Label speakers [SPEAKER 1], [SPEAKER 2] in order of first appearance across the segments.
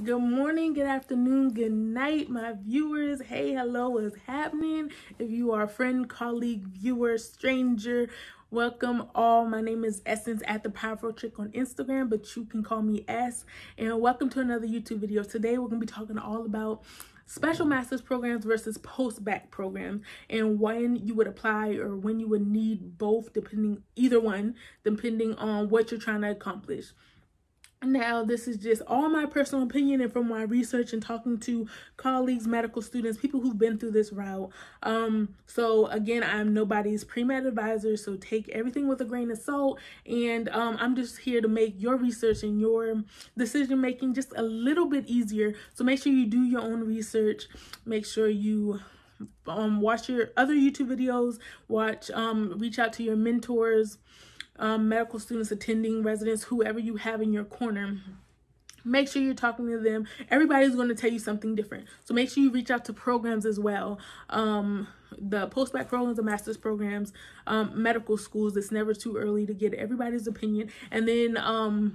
[SPEAKER 1] Good morning, good afternoon, good night, my viewers. Hey, hello, what's happening? If you are a friend, colleague, viewer, stranger, welcome all. My name is Essence at the Powerful Chick on Instagram, but you can call me S. And welcome to another YouTube video. Today, we're going to be talking all about special master's programs versus post-bacc programs and when you would apply or when you would need both, depending on what you're trying to accomplish. Now, this is just all my personal opinion and from my research and talking to colleagues, medical students, people who've been through this route. So again, I'm nobody's pre-med advisor, so take everything with a grain of salt. And I'm just here to make your research and your decision making just a little bit easier. So make sure you do your own research. Make sure you watch your other YouTube videos, reach out to your mentors, medical students, attending residents, whoever you have in your corner. Make sure you're talking to them. Everybody's going to tell you something different. So make sure you reach out to programs as well. The post-bacc programs, the master's programs, medical schools. It's never too early to get everybody's opinion. And then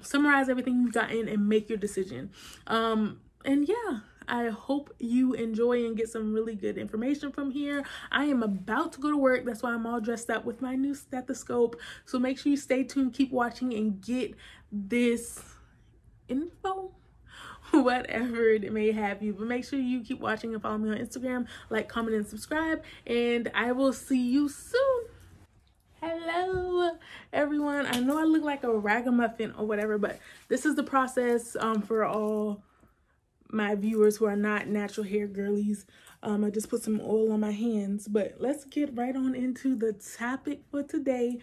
[SPEAKER 1] summarize everything you've gotten and make your decision. And yeah. I hope you enjoy and get some really good information from here. I am about to go to work. That's why I'm all dressed up with my new stethoscope. So make sure you stay tuned, keep watching, and get this info, whatever it may have you. But make sure you keep watching and follow me on Instagram, like, comment, and subscribe. And I will see you soon. Hello everyone. I know I look like a ragamuffin or whatever, but this is the process for all my viewers who are not natural hair girlies. I just put some oil on my hands, but let's get right on into the topic for today.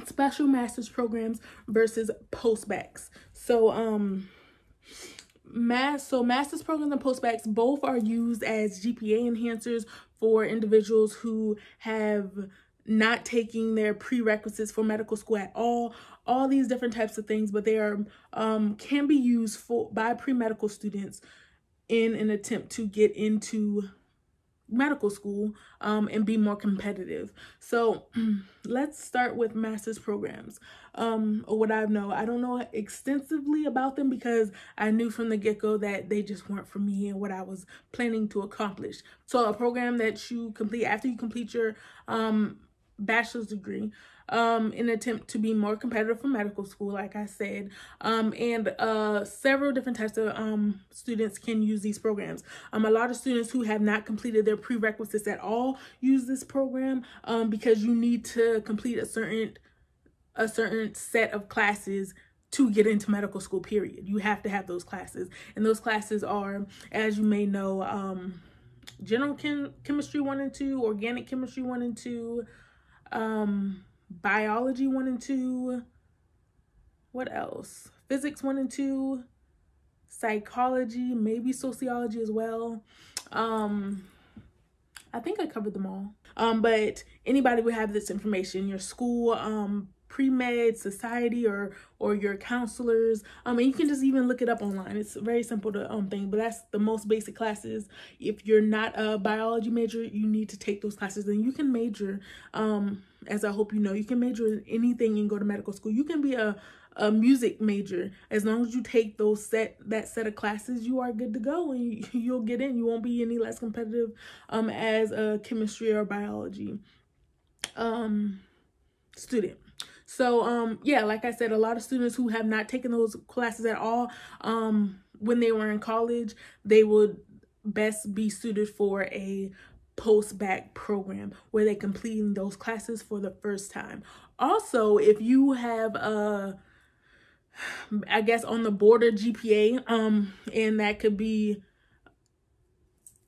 [SPEAKER 1] Special master's programs versus post-baccs. So master's programs and post-baccs both are used as GPA enhancers for individuals who have not taking their prerequisites for medical school at all these different types of things, but they are can be used by pre-medical students in an attempt to get into medical school and be more competitive. So let's start with master's programs. Or what I know. I don't know extensively about them because I knew from the get-go that they just weren't for me and what I was planning to accomplish. So a program that you complete after you complete your bachelor's degree in an attempt to be more competitive for medical school, like I said, and several different types of students can use these programs. A lot of students who have not completed their prerequisites at all use this program because you need to complete a certain set of classes to get into medical school, period. You have to have those classes, and those classes are, as you may know, general chemistry 1 and 2, organic chemistry 1 and 2, biology 1 and 2, what else? Physics 1 and 2, psychology, maybe sociology as well. I think I covered them all. But anybody would have this information, your school, pre-med, society, or your counselors. And you can just even look it up online. It's very simple to thing, but that's the most basic classes. If you're not a biology major, you need to take those classes. And you can major, as I hope you know, you can major in anything and go to medical school. You can be a music major. As long as you take that set of classes, you are good to go, and you'll get in. You won't be any less competitive as a chemistry or biology student. So yeah, like I said, a lot of students who have not taken those classes at all when they were in college, they would best be suited for a post-bacc program where they're completing those classes for the first time. Also, if you have I guess on the border GPA, and that could be,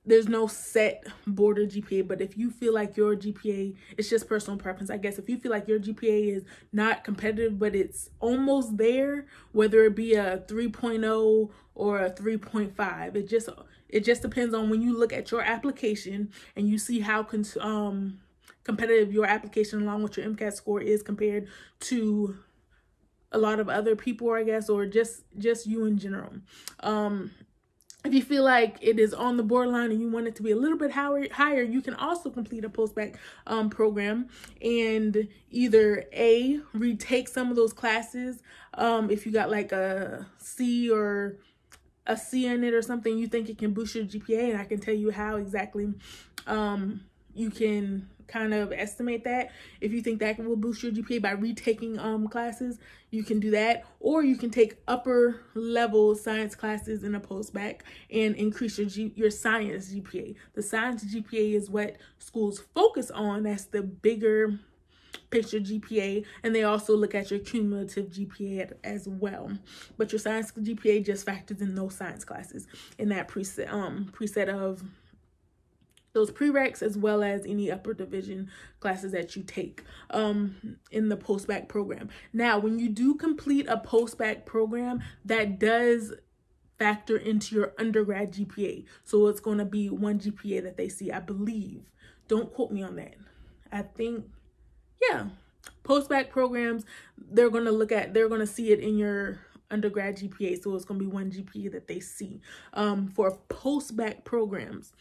[SPEAKER 1] there's no set border GPA, but if you feel like your GPA, it's just personal preference, I guess. If you feel like your GPA is not competitive, but it's almost there, whether it be a 3.0 or a 3.5, it just depends on when you look at your application and you see how competitive your application along with your MCAT score is compared to a lot of other people, I guess, or just you in general. If you feel like it is on the borderline and you want it to be a little bit higher, you can also complete a post-bacc program and either retake some of those classes if you got like a C or a C in it or something, you think it can boost your GPA, and I can tell you how exactly you can kind of estimate that. If you think that will boost your GPA by retaking classes, you can do that. Or you can take upper level science classes in a post-bacc and increase your science GPA. The science GPA is what schools focus on. That's the bigger picture GPA, and they also look at your cumulative GPA as well. But your science GPA just factors in those science classes in that preset of those prereqs, as well as any upper division classes that you take in the post-bacc program. Now, when you do complete a post-bacc program, that does factor into your undergrad GPA. So it's going to be 1 GPA that they see, I believe. Don't quote me on that. I think, yeah, post-bacc programs, they're going to see it in your undergrad GPA. So it's going to be 1 GPA that they see for post-bacc programs.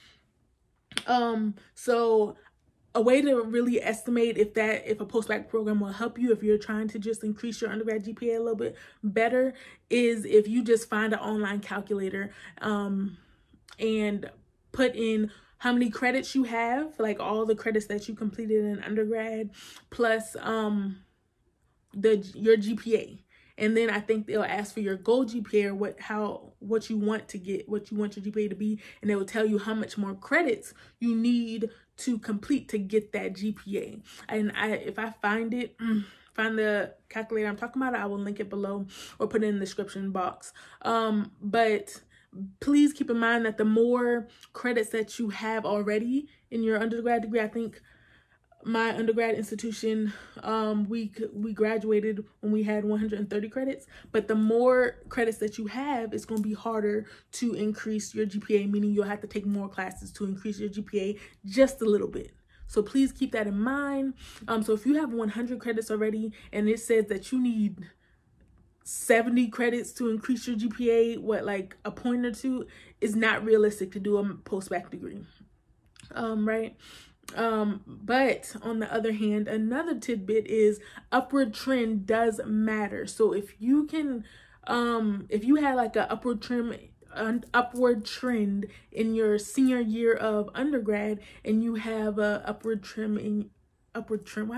[SPEAKER 1] So a way to really estimate if a post-bacc program will help you if you're trying to just increase your undergrad GPA a little bit better is if you just find an online calculator and put in how many credits you have, like all the credits that you completed in undergrad, plus your GPA. And then I think they'll ask for your goal GPA, or what you want to get, what you want your GPA to be, and they will tell you how much more credits you need to complete to get that GPA. And if I find the calculator I'm talking about, I will link it below or put it in the description box. But please keep in mind that the more credits that you have already in your undergrad degree, I think my undergrad institution, we graduated when we had 130 credits, but the more credits that you have, it's going to be harder to increase your GPA, meaning you'll have to take more classes to increase your GPA just a little bit. So please keep that in mind. So if you have 100 credits already and it says that you need 70 credits to increase your GPA, like a point or two, is not realistic to do a post-bacc degree, right? But on the other hand, another tidbit is upward trend does matter. So if you can, if you had like an upward trend in your senior year of undergrad, and you have a upward trend, why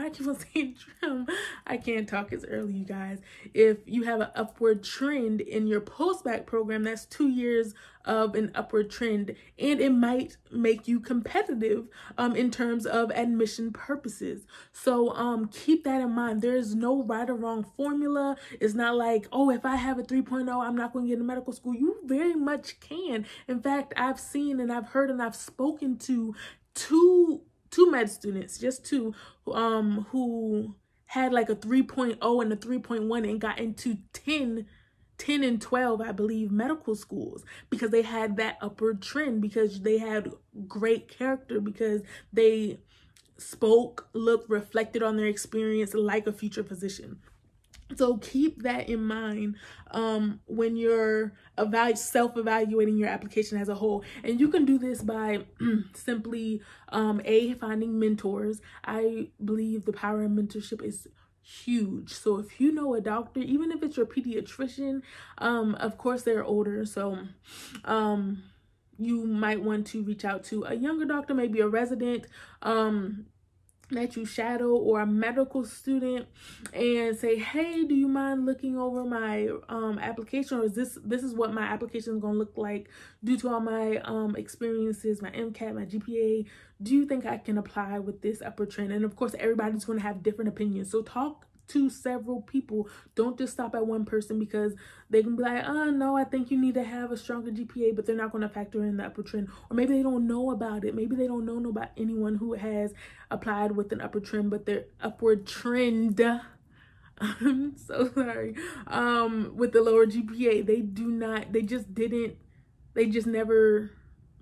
[SPEAKER 1] do I keep on saying trim? I can't talk, it's early, you guys. If you have an upward trend in your post-bacc program, that's 2 years of an upward trend, and it might make you competitive in terms of admission purposes. So keep that in mind. There is no right or wrong formula. It's not like, oh, if I have a 3.0, I'm not going to get into medical school. You very much can. In fact, I've seen and I've heard and I've spoken to two med students, just two, who had like a 3.0 and a 3.1 and got into 10 and 12, I believe, medical schools, because they had that upward trend, because they had great character, because they spoke, looked, reflected on their experience like a future physician. So keep that in mind when you're self-evaluating your application as a whole. And you can do this by simply, finding mentors. I believe the power of mentorship is huge. So if you know a doctor, even if it's your pediatrician, of course they're older. So you might want to reach out to a younger doctor, maybe a resident, that you shadow, or a medical student, and say, hey, do you mind looking over my application, or is this is what my application is going to look like due to all my experiences, my MCAT, my GPA. Do you think I can apply with this upper trend? And of course, everybody's going to have different opinions, so talk to several people. Don't just stop at one person, because they can be like, oh no, I think you need to have a stronger GPA, but they're not going to factor in the upper trend. Or maybe they don't know about it. Maybe they don't know about anyone who has applied with an upper trend, but their upward trend, I'm so sorry, with the lower GPA, they just never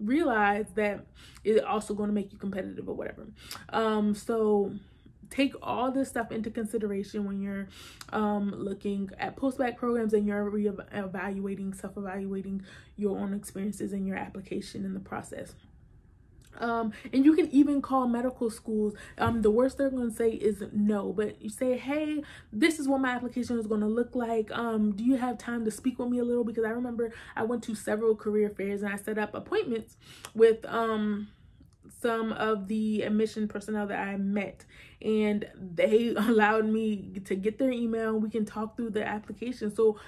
[SPEAKER 1] realized that it's also going to make you competitive or whatever. So take all this stuff into consideration when you're looking at post-bacc programs, and you're self-evaluating your own experiences and your application in the process. And you can even call medical schools. The worst they're going to say is no, but you say, hey, this is what my application is going to look like. Do you have time to speak with me a little? Because I remember I went to several career fairs and I set up appointments with some of the admission personnel that I met, and they allowed me to get their email. We can talk through the application. So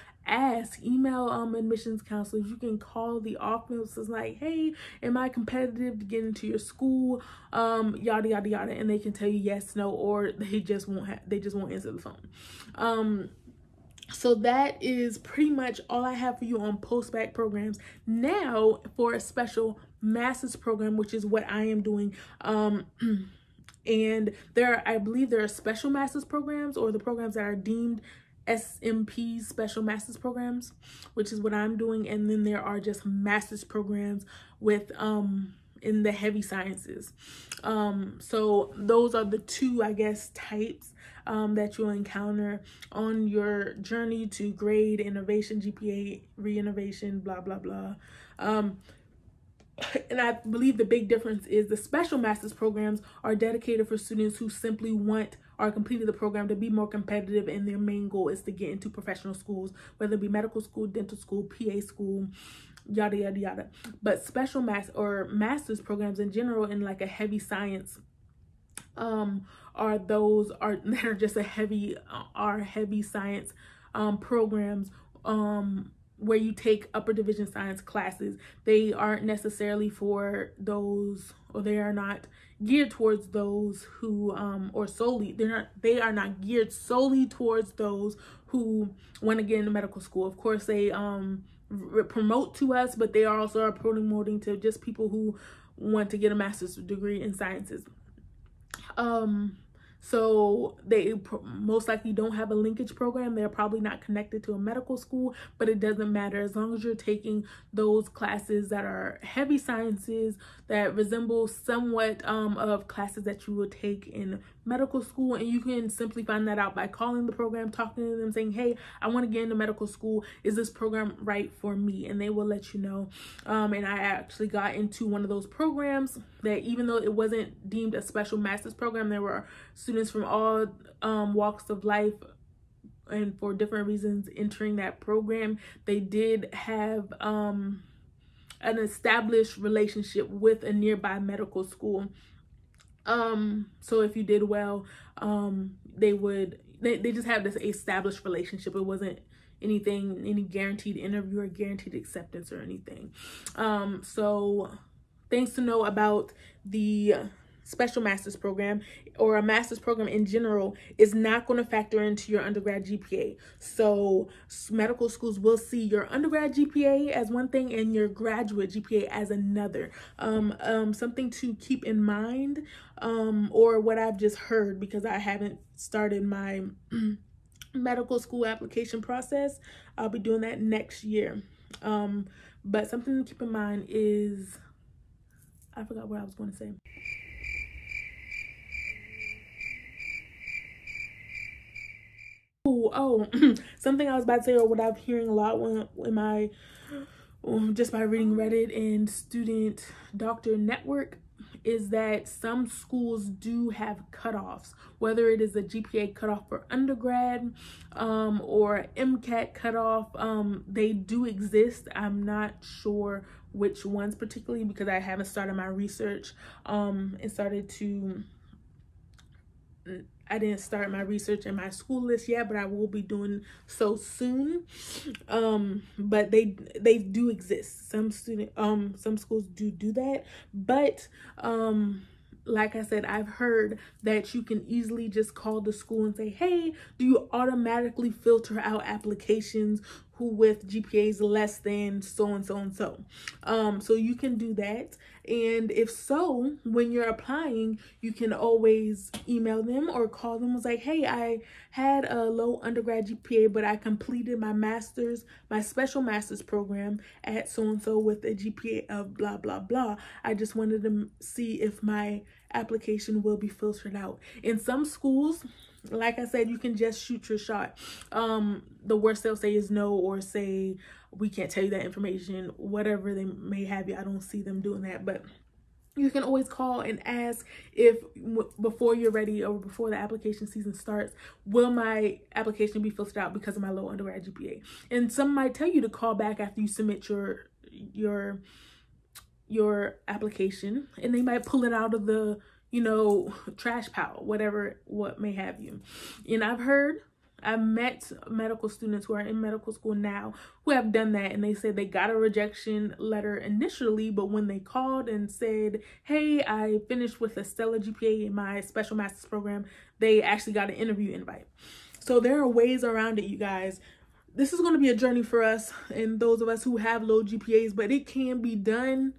[SPEAKER 1] email admissions counselors. You can call the office. It's like, hey, am I competitive to get into your school? Yada yada yada, and they can tell you yes, no, or they just won't answer the phone. So that is pretty much all I have for you on post-bacc programs. Now for a special master's program, which is what I am doing. And I believe there are special master's programs, or the programs that are deemed SMP special master's programs, which is what I'm doing. And then there are just master's programs with in the heavy sciences. So those are the two, I guess, types that you'll encounter on your journey to grade, innovation, GPA, re-innovation, blah, blah, blah. And I believe the big difference is the special master's programs are dedicated for students who simply want or completed the program to be more competitive, and their main goal is to get into professional schools, whether it be medical school, dental school, PA school, yada, yada, yada. But special master's programs in general in like a heavy science they're just heavy science programs where you take upper division science classes. They aren't necessarily for those, or they are not geared towards those who they are not geared solely towards those who want to get into medical school. Of course, they promote to us, but they also are promoting to just people who want to get a master's degree in sciences. So they most likely don't have a linkage program. They're probably not connected to a medical school, but it doesn't matter as long as you're taking those classes that are heavy sciences that resemble somewhat of classes that you would take in medical school. And you can simply find that out by calling the program, talking to them, saying, hey, I want to get into medical school. Is this program right for me? And they will let you know. And I actually got into one of those programs that, even though it wasn't deemed a special master's program, there were students from all walks of life and for different reasons entering that program. They did have an established relationship with a nearby medical school. So if you did well, they just have this established relationship. It wasn't any guaranteed interview or guaranteed acceptance or anything. So things to know about the special master's program, or a master's program in general, is not going to factor into your undergrad GPA. So medical schools will see your undergrad GPA as one thing and your graduate GPA as another. Something to keep in mind, or what I've just heard, because I haven't started my medical school application process. I'll be doing that next year. But something to keep in mind is, I forgot what I was going to say. Something I was about to say, or what I'm hearing a lot just by reading Reddit and Student Doctor Network, is that some schools do have cutoffs, whether it is a GPA cutoff for undergrad or MCAT cutoff. They do exist. I'm not sure which ones particularly, because I haven't started my research I didn't start my research in my school list yet, but I will be doing so soon. But they do exist. Some schools do that, but like I said, I've heard that you can easily just call the school and say, hey, do you automatically filter out applications who with GPAs less than so and so and so? So you can do that. And if so, when you're applying, you can always email them or call them. It's like, hey, I had a low undergrad GPA, but I completed my special master's program at so-and-so with a GPA of blah, blah, blah. I just wanted to see if my application will be filtered out. In some schools, like I said, you can just shoot your shot. The worst they'll say is no, or say, we can't tell you that information, whatever they may have you. I don't see them doing that, but you can always call and ask if before you're ready or before the application season starts, will my application be filtered out because of my low undergrad GPA? And some might tell you to call back after you submit your application, and they might pull it out of the, you know, trash pile, what may have you. And I've met medical students who are in medical school now who have done that, and they said they got a rejection letter initially, but when they called and said, hey, I finished with a stellar GPA in my special master's program, they actually got an interview invite. So there are ways around it, you guys. This is going to be a journey for us and those of us who have low GPAs, but it can be done.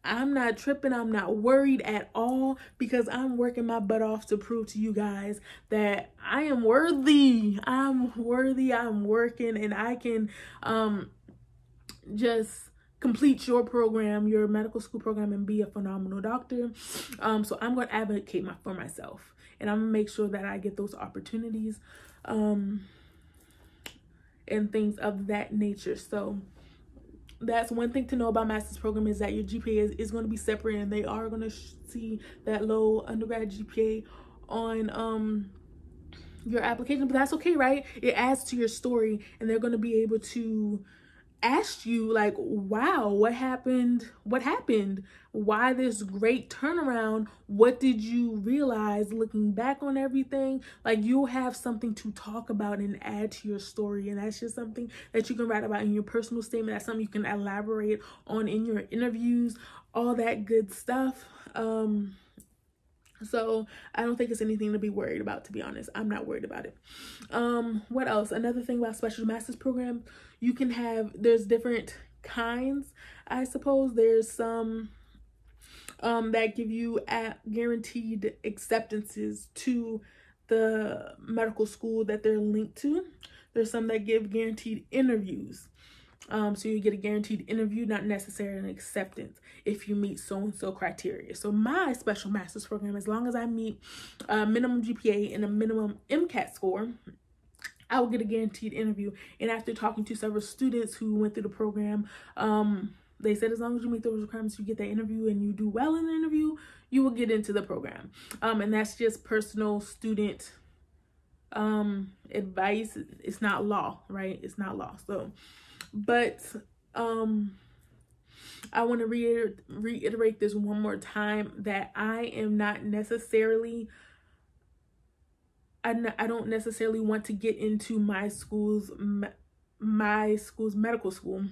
[SPEAKER 1] I'm not tripping. I'm not worried at all, because I'm working my butt off to prove to you guys that I am worthy. I'm worthy. I'm working, and I can just complete your program, your medical school program, and be a phenomenal doctor. So I'm going to advocate for myself, and I'm going to make sure that I get those opportunities and things of that nature. So that's one thing to know about master's program, is that your GPA is going to be separate, and they are going to see that low undergrad GPA on your application. But that's okay, right? It adds to your story, and they're going to be able to ask you, like, wow, what happened? Why this great turnaround? What did you realize looking back on everything? Like, you'll have something to talk about and add to your story, and that's just something that you can write about in your personal statement. That's something you can elaborate on in your interviews, all that good stuff. So I don't think it's anything to be worried about, to be honest. I'm not worried about it. What else? Another thing about special master's program, you can have, there's different kinds, I suppose. There's some that give you guaranteed acceptances to the medical school that they're linked to. There's some that give guaranteed interviews. So you get a guaranteed interview, not necessarily an acceptance, if you meet so-and-so criteria. So my special master's program, as long as I meet a minimum GPA and a minimum MCAT score, I will get a guaranteed interview. And after talking to several students who went through the program, they said as long as you meet those requirements, you get that interview, and you do well in the interview, you will get into the program. And that's just personal student advice. It's not law, right? It's not law. So, but I want to reiterate this one more time, that I am not necessarily, I don't necessarily want to get into my school's medical school.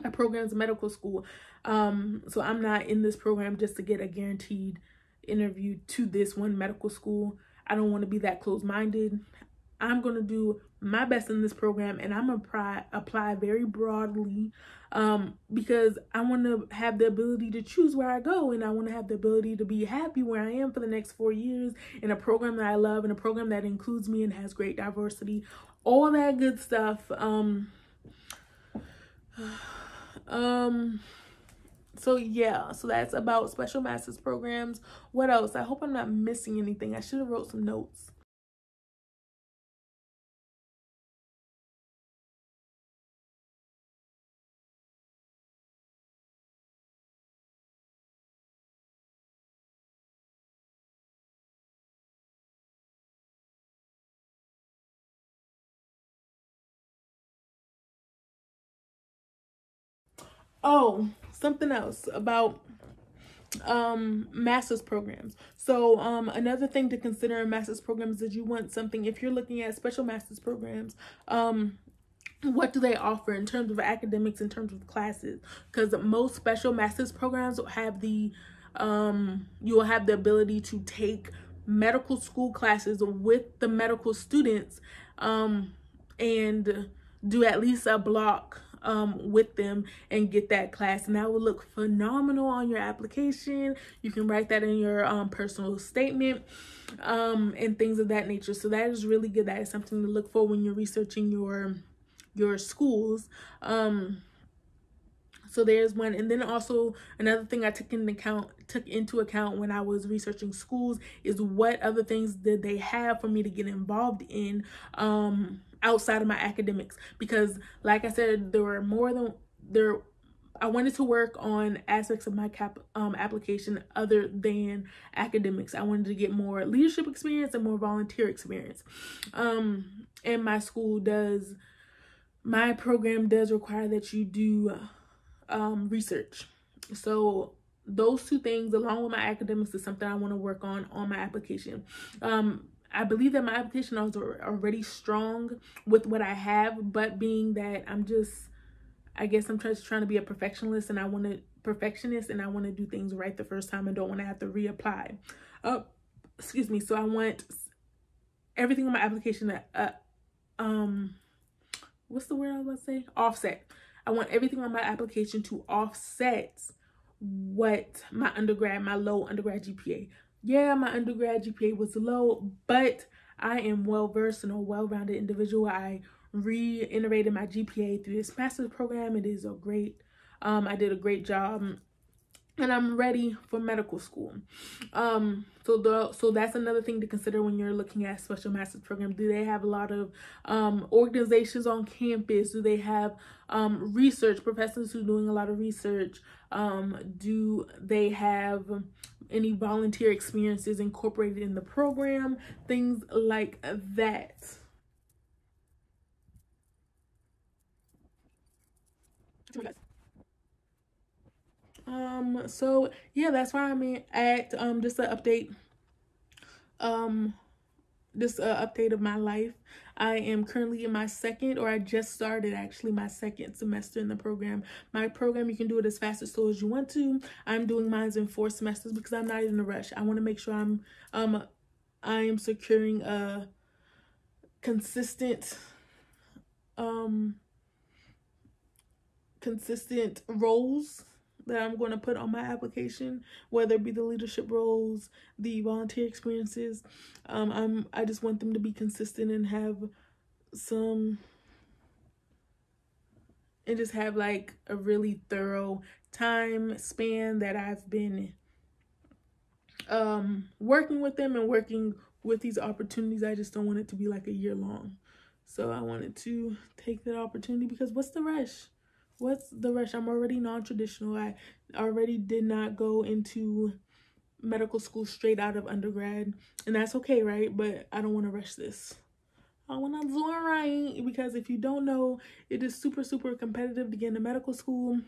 [SPEAKER 1] My program's medical school. So I'm not in this program just to get a guaranteed interview to this one medical school. I don't want to be that close-minded. I'm going to do my best in this program, and I'm going to apply very broadly, because I want to have the ability to choose where I go, and I want to have the ability to be happy where I am for the next 4 years in a program that I love, in a program that includes me and has great diversity, all that good stuff. So yeah, so that's about special master's programs. What else? I hope I'm not missing anything. I should have wrote some notes. Oh, something else about master's programs. So another thing to consider in master's programs is you want something, if you're looking at special master's programs, what do they offer in terms of academics, in terms of classes? Because most special master's programs have the you will have the ability to take medical school classes with the medical students, and do at least a block with them and get that class, and that will look phenomenal on your application. You can write that in your personal statement, and things of that nature. So that is really good. That is something to look for when you're researching your schools. So there's one. And then also another thing I took into account when I was researching schools is what other things did they have for me to get involved in outside of my academics. Because like I said, I wanted to work on aspects of my application other than academics. I wanted to get more leadership experience and more volunteer experience. And my program does require that you do research. So those two things, along with my academics, is something I want to work on my application. I believe that my application is already strong with what I have, but being that I guess I'm just trying to be a perfectionist, and I want to do things right the first time and don't want to have to reapply. Excuse me. So I want everything on my application what's the word I was about to say? Offset. I want everything on my application to offset what my low undergrad GPA. Yeah, my undergrad GPA was low, but I am well-versed and a well-rounded individual. I reiterated my GPA through this master's program. It is I did a great job, and I'm ready for medical school. So that's another thing to consider when you're looking at special master's program. Do they have a lot of organizations on campus? Do they have research professors who are doing a lot of research? Do they have any volunteer experiences incorporated in the program? Things like that. So yeah, that's why I'm at just an update. Just an update of my life. I am currently in my I just started actually my second semester in the program. My program, you can do it as fast or slow as you want to. I'm doing mine in 4 semesters because I'm not in a rush. I want to make sure I am securing a consistent roles that I'm going to put on my application, whether it be the leadership roles, the volunteer experiences. I just want them to be consistent and just have like a really thorough time span that I've been working with them and working with these opportunities. I just don't want it to be like a year long. So I wanted to take that opportunity because what's the rush? What's the rush? I'm already non-traditional. I already did not go into medical school straight out of undergrad, and that's okay, right? But I don't want to rush this. I want to do it right, because if you don't know, it is super, super competitive to get into medical school.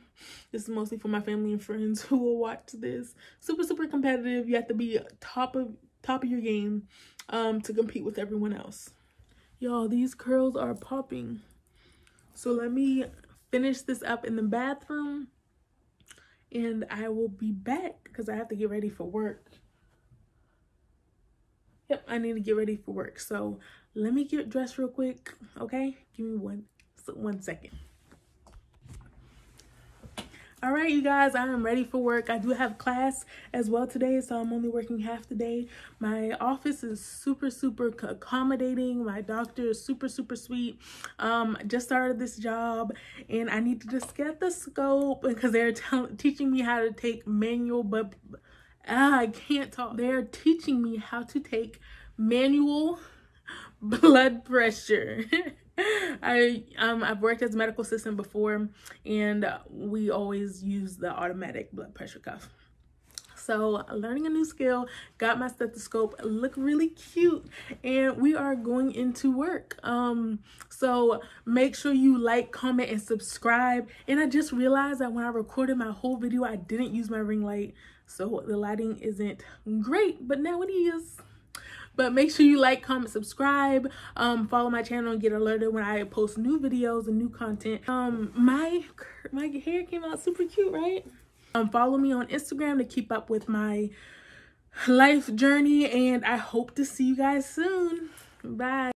[SPEAKER 1] This is mostly for my family and friends who will watch this. Super, super competitive. You have to be top of your game to compete with everyone else. Y'all, these curls are popping. So let me finish this up in the bathroom, and I will be back because I have to get ready for work. Yep, I need to get ready for work. So let me get dressed real quick, okay? Give me one second. All right, you guys, I am ready for work. I do have class as well today, so I'm only working half the day. My office is super, super accommodating. My doctor is super, super sweet. Just started this job, and I need to just get the scope because they're teaching me how to take manual, but I can't talk. They're teaching me how to take manual blood pressure. I've worked as a medical assistant before, and we always use the automatic blood pressure cuff. So learning a new skill, got my stethoscope, look really cute, and we are going into work. So make sure you like, comment, and subscribe. And I just realized that when I recorded my whole video, I didn't use my ring light, so the lighting isn't great, but now it is. But make sure you like, comment, subscribe, follow my channel, and get alerted when I post new videos and new content. My hair came out super cute, right? Follow me on Instagram to keep up with my life journey, and I hope to see you guys soon. Bye.